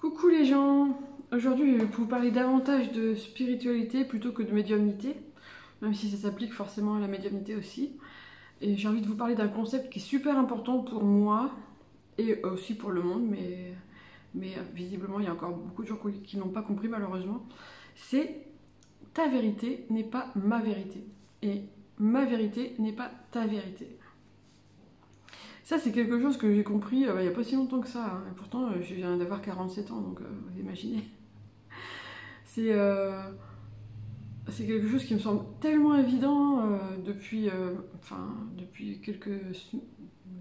Coucou les gens, aujourd'hui je vais vous parler davantage de spiritualité plutôt que de médiumnité, même si ça s'applique forcément à la médiumnité aussi. Et j'ai envie de vous parler d'un concept qui est super important pour moi et aussi pour le monde, mais visiblement il y a encore beaucoup de gens qui n'ont pas compris malheureusement. C'est ta vérité n'est pas ma vérité et ma vérité n'est pas ta vérité. Ça, c'est quelque chose que j'ai compris il n'y a pas si longtemps que ça, hein. Et pourtant, je viens d'avoir 47 ans, donc vous imaginez. C'est c'est quelque chose qui me semble tellement évident depuis quelques,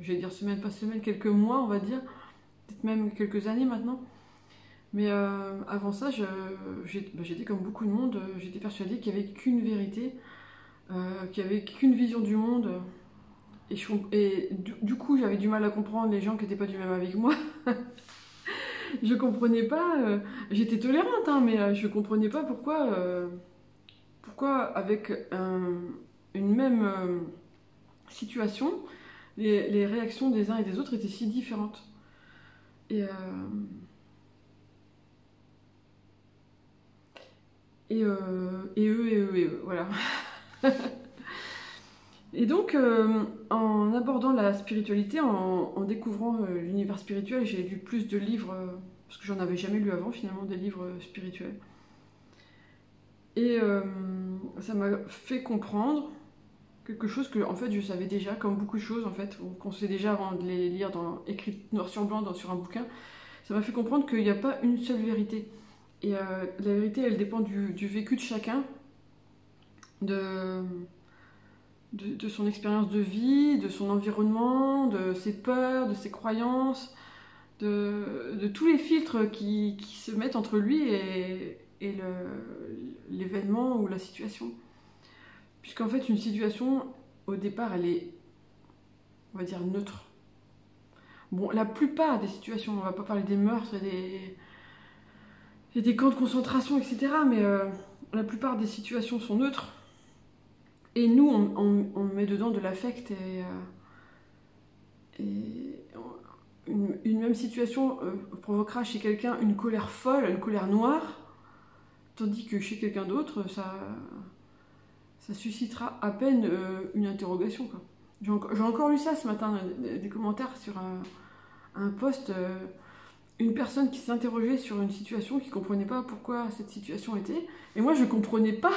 j'allais dire semaines, pas semaines, quelques mois, on va dire, peut-être même quelques années maintenant. Mais avant ça, j'étais comme beaucoup de monde, j'étais persuadée qu'il n'y avait qu'une vérité, qu'il n'y avait qu'une vision du monde. Du coup, j'avais du mal à comprendre les gens qui n'étaient pas du même avis que moi. Je comprenais pas, j'étais tolérante, hein, mais je comprenais pas pourquoi avec une même situation, les réactions des uns et des autres étaient si différentes. Et, euh, et eux, voilà. Et donc, en abordant la spiritualité, en découvrant l'univers spirituel, j'ai lu plus de livres, parce que j'en avais jamais lu avant finalement, des livres spirituels. Et ça m'a fait comprendre quelque chose que en fait je savais déjà, comme beaucoup de choses en fait, qu'on sait déjà avant de les lire écrit noir sur blanc sur un bouquin. Ça m'a fait comprendre qu'il n'y a pas une seule vérité. Et la vérité, elle dépend du vécu de chacun, de, de son expérience de vie, de son environnement, de ses peurs, de ses croyances, de tous les filtres qui se mettent entre lui et l'événement ou la situation. Puisqu'en fait, une situation, au départ, elle est, on va dire, neutre. Bon, la plupart des situations, on va pas parler des meurtres et des camps de concentration, etc., mais la plupart des situations sont neutres. Et nous, on met dedans de l'affect et une même situation provoquera chez quelqu'un une colère folle, une colère noire, tandis que chez quelqu'un d'autre, ça suscitera à peine une interrogation, quoi. J'ai encore lu ça ce matin, des commentaires sur un post, une personne qui s'interrogeait sur une situation, qui ne comprenait pas pourquoi cette situation était, et moi je ne comprenais pas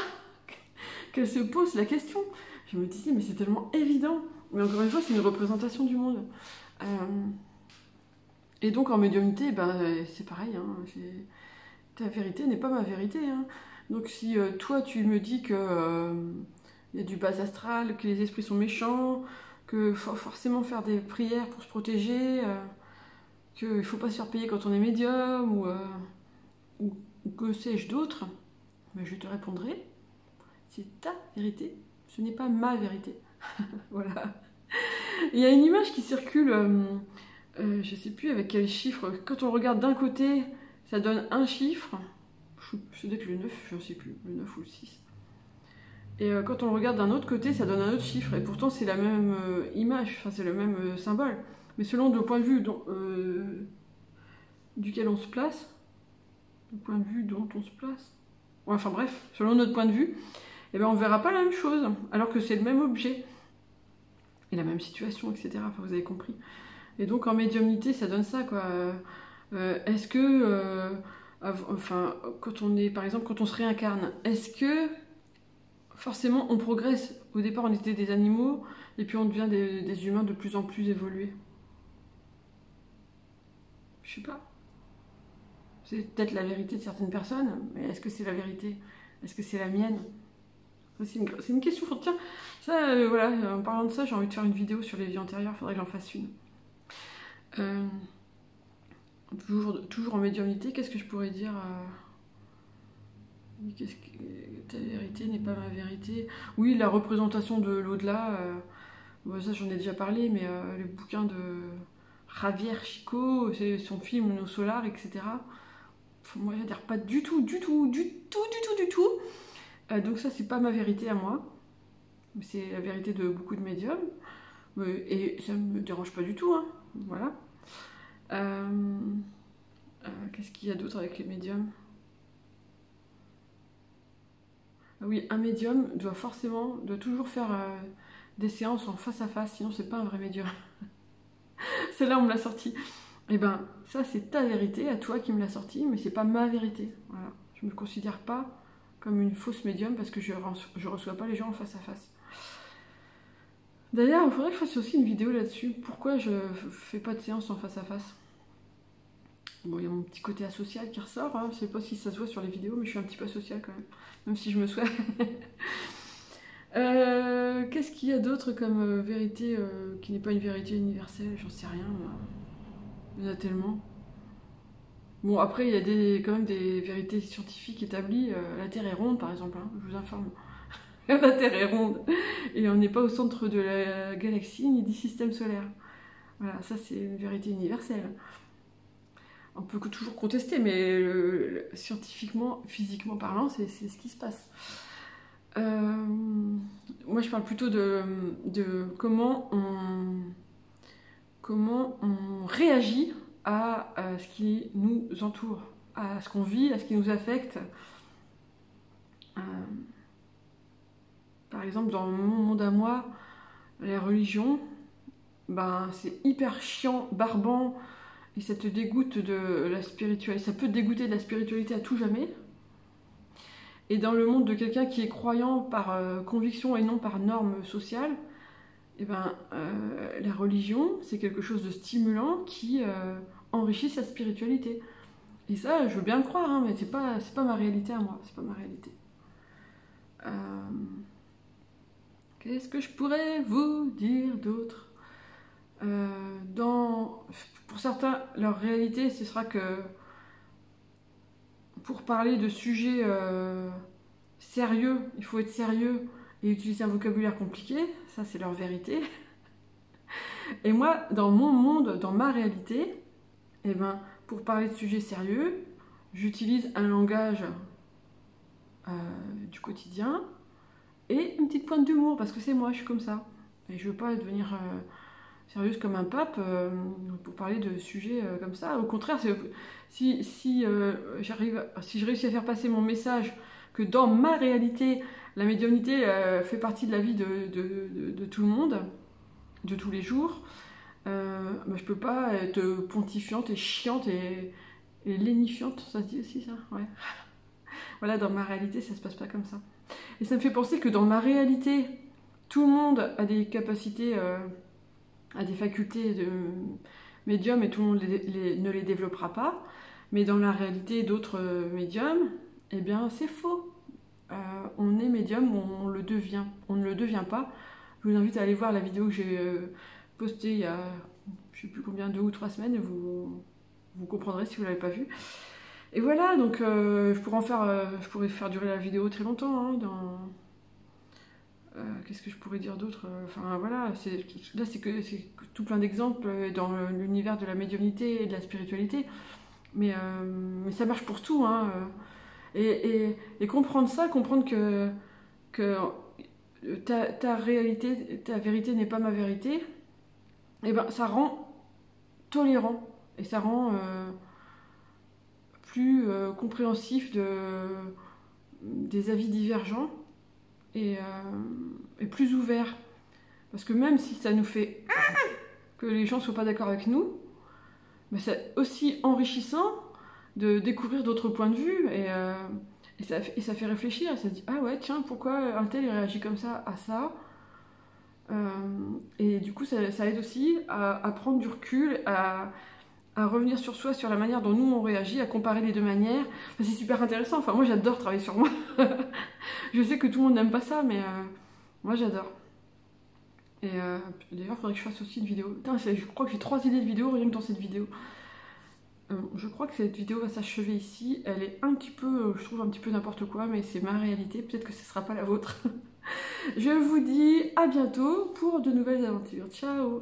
qu'elle se pose la question. Je me disais, mais c'est tellement évident. Mais encore une fois, c'est une représentation du monde. Et donc en médiumnité, c'est pareil, hein, ta vérité n'est pas ma vérité, hein. Donc si toi tu me dis que y a du bas astral, que les esprits sont méchants, que faut forcément faire des prières pour se protéger, qu'il ne faut pas se faire payer quand on est médium, ou que sais-je d'autre, mais je te répondrai, c'est ta vérité, ce n'est pas ma vérité. Voilà. Il y a une image qui circule, je ne sais plus avec quel chiffre, quand on regarde d'un côté, ça donne un chiffre, je sais que le 9, je ne sais plus, le 9 ou le 6. Et quand on le regarde d'un autre côté, ça donne un autre chiffre. Et pourtant, c'est la même image, enfin, c'est le même symbole. Mais selon le point de vue duquel on se place, le point de vue dont on se place, ouais, enfin bref, selon notre point de vue, eh ben, on ne verra pas la même chose, alors que c'est le même objet, et la même situation, etc. Enfin, vous avez compris. Et donc, en médiumnité, ça donne ça, quoi. Est-ce que, enfin, quand on est, par exemple, quand on se réincarne, est-ce que forcément, on progresse. Au départ, on était des animaux, et puis on devient des humains de plus en plus évolués. Je sais pas. C'est peut-être la vérité de certaines personnes, mais est-ce que c'est la vérité? Est-ce que c'est la mienne? C'est une question. Tiens, ça, voilà, en parlant de ça, j'ai envie de faire une vidéo sur les vies antérieures, il faudrait que j'en fasse une. Toujours en médiumnité, qu'est-ce que je pourrais dire ta vérité n'est pas ma vérité. Oui, la représentation de l'au-delà, ça j'en ai déjà parlé, mais le bouquin de Javier Chico, c'est son film Nos Solars, etc. Moi j'adhère pas du tout. Donc ça c'est pas ma vérité à moi, c'est la vérité de beaucoup de médiums, et ça me dérange pas du tout, hein. Voilà. Qu'est-ce qu'il y a d'autre avec les médiums? Ah oui, un médium doit toujours faire des séances en face à face, sinon c'est pas un vrai médium. Celle-là, on me l'a sorti. Eh ben, ça, c'est ta vérité, à toi qui me l'a sorti, mais c'est pas ma vérité. Voilà. Je me considère pas comme une fausse médium parce que je reçois pas les gens en face à face. D'ailleurs, il faudrait que je fasse aussi une vidéo là-dessus. Pourquoi je fais pas de séance en face à face? Bon, il y a mon petit côté asocial qui ressort. Hein. Je sais pas si ça se voit sur les vidéos, mais je suis un petit peu asociale quand même. Même si je me souhaite. Qu'est-ce qu'il y a d'autre comme vérité qui n'est pas une vérité universelle? J'en sais rien. Moi. Il y en a tellement. Bon, après, il y a quand même des vérités scientifiques établies. La Terre est ronde, par exemple. Hein, je vous informe. La Terre est ronde. Et on n'est pas au centre de la galaxie ni du système solaire. Voilà, ça, c'est une vérité universelle. On peut toujours contester, mais scientifiquement, physiquement parlant, c'est ce qui se passe. Moi, je parle plutôt de comment on réagit à ce qui nous entoure, à ce qu'on vit, à ce qui nous affecte. Par exemple, dans mon monde à moi, les religions, ben, c'est hyper chiant, barbant, et ça te dégoûte de la spiritualité. Ça peut te dégoûter de la spiritualité à tout jamais. Et dans le monde de quelqu'un qui est croyant par conviction et non par norme sociale, eh ben, la religion, c'est quelque chose de stimulant qui enrichit sa spiritualité. Et ça, je veux bien le croire, hein, mais c'est pas ma réalité à moi. C'est pas ma réalité. Qu'est-ce que je pourrais vous dire d'autre? Pour certains, leur réalité, ce sera que pour parler de sujets sérieux, il faut être sérieux et utiliser un vocabulaire compliqué. Ça, c'est leur vérité. Et moi, dans mon monde, dans ma réalité, eh ben, pour parler de sujets sérieux, j'utilise un langage du quotidien et une petite pointe d'humour, parce que c'est moi, je suis comme ça. Et je veux pas devenir sérieuse comme un pape pour parler de sujets comme ça. Au contraire, si je réussis à faire passer mon message que dans ma réalité, la médiumnité fait partie de la vie de tout le monde, de tous les jours, bah, je peux pas être pontifiante et chiante et lénifiante, ça se dit aussi ça? Ouais. Voilà, dans ma réalité, ça se passe pas comme ça. Et ça me fait penser que dans ma réalité, tout le monde a des capacités, a des facultés de médium et tout le monde ne les développera pas. Mais dans la réalité d'autres médiums, eh bien c'est faux. On est médium ou on le devient. On ne le devient pas. Je vous invite à aller voir la vidéo que j'ai postée il y a, je sais plus combien, 2 ou 3 semaines, et vous comprendrez si vous ne l'avez pas vue. Et voilà, donc je pourrais faire durer la vidéo très longtemps. Hein, qu'est-ce que je pourrais dire d'autre? Enfin voilà, là c'est tout plein d'exemples dans l'univers de la médiumnité et de la spiritualité. Mais ça marche pour tout. Hein, et comprendre ça, comprendre que ta réalité, ta vérité n'est pas ma vérité, et ben ça rend tolérant et ça rend plus compréhensif des avis divergents et plus ouvert. Parce que même si ça nous fait que les gens ne soient pas d'accord avec nous, ben c'est aussi enrichissant de découvrir d'autres points de vue et ça fait réfléchir. Ça se dit, ah ouais, tiens, pourquoi un tel il réagit comme ça à ça? Et du coup, ça aide aussi à prendre du recul, à revenir sur soi, sur la manière dont nous on réagit, à comparer les deux manières. Enfin, c'est super intéressant. Enfin, moi j'adore travailler sur moi. Je sais que tout le monde n'aime pas ça, mais moi j'adore. Et d'ailleurs, il faudrait que je fasse aussi une vidéo. Putain, je crois que j'ai 3 idées de vidéos rien que dans cette vidéo. Je crois que cette vidéo va s'achever ici. Elle est un petit peu, je trouve un petit peu n'importe quoi, mais c'est ma réalité. Peut-être que ce ne sera pas la vôtre. Je vous dis à bientôt pour de nouvelles aventures. Ciao!